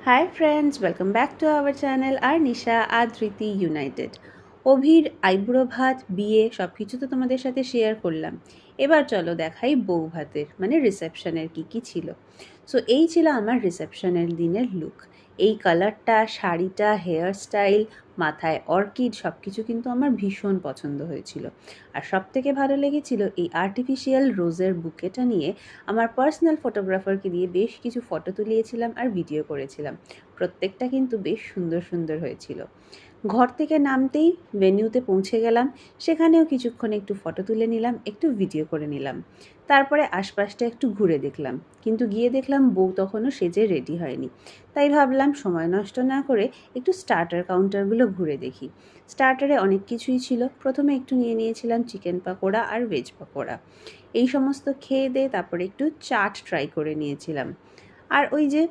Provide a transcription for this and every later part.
High friends, welcome back to our channel আর নিশা আর Dhriti united. অভির আইবুড়ো ভাত, বিয়ে সব কিছু তো তোমাদের সাথে শেয়ার করলাম। এবার চলো দেখাই বউ ভাতের মানে রিসেপশনের কী ছিল। সো এই ছিল আমার রিসেপশনের দিনের লুক। এই কালারটা, শাড়িটা, হেয়ার স্টাইল, মাথায় অর্কিড সব কিছু কিন্তু আমার ভীষণ পছন্দ হয়েছিল। আর সব থেকে ভালো লেগেছিল এই আর্টিফিশিয়াল রোজের বুকেটা নিয়ে আমার পার্সোনাল ফটোগ্রাফারকে দিয়ে বেশ কিছু ফটো তুলিয়েছিলাম আর ভিডিও করেছিলাম। প্রত্যেকটা কিন্তু বেশ সুন্দর সুন্দর হয়েছিল। ঘর থেকে নামতেই ভেন্যুতে পৌঁছে গেলাম, সেখানেও কিছুক্ষণ একটু ফটো তুলে নিলাম, একটু ভিডিও করে নিলাম। তারপরে আশপাশটা একটু ঘুরে দেখলাম, কিন্তু গিয়ে দেখলাম বউ তখনও সেজে রেডি হয়নি। তাই ভাবলাম সময় নষ্ট না করে একটু স্টার্টার কাউন্টারগুলো ঘুরে দেখি। স্টার্টারে অনেক কিছুই ছিল। প্রথমে একটু নিয়ে নিয়েছিলাম চিকেন পাকোড়া আর ভেজ পাকোড়া। এই সমস্ত খেয়ে দিয়ে তারপরে একটু চাট ট্রাই করে নিয়েছিলাম। আর ওই যে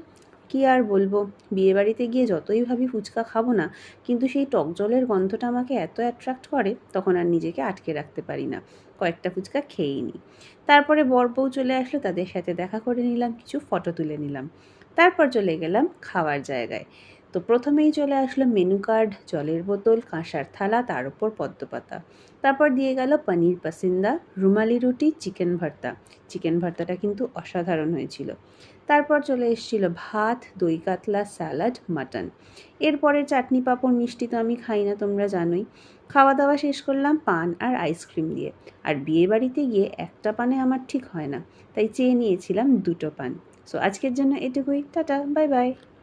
কী আর বলবো, বিয়েবাড়িতে গিয়ে যতই ভাবি ফুচকা খাবো না, কিন্তু সেই টক জলের গন্ধটা আমাকে এত অ্যাট্রাক্ট করে, তখন আর নিজেকে আটকে রাখতে পারি না, কয়েকটা ফুচকা খেয়েই নিই। তারপরে বর বউ চলে আসলো, তাদের সাথে দেখা করে নিলাম, কিছু ফটো তুলে নিলাম। তারপর চলে গেলাম খাওয়ার জায়গায়। তো প্রথমেই চলে আসলো মেনু কার্ড, জলের বোতল, কাঁসার থালা, তার উপর পদ্মপাতা। তারপর দিয়ে গেল পনির পাসিন্দা, রুমালি রুটি, চিকেন ভর্তা। চিকেন ভর্তাটা কিন্তু অসাধারণ হয়েছিল। তারপর চলে এসেছিল ভাত, দই কাতলা, স্যালাড, মাটন। এরপরে চাটনি পাঁপড় মিষ্টি তো আমি খাই না, তোমরা জানোই। খাওয়া দাওয়া শেষ করলাম পান আর আইসক্রিম দিয়ে। আর বিয়েবাড়িতে গিয়ে একটা পানে আমার ঠিক হয় না, তাই চেয়ে নিয়েছিলাম দুটো পান। সো আজকের জন্য এটুকুই। Tata, bye bye.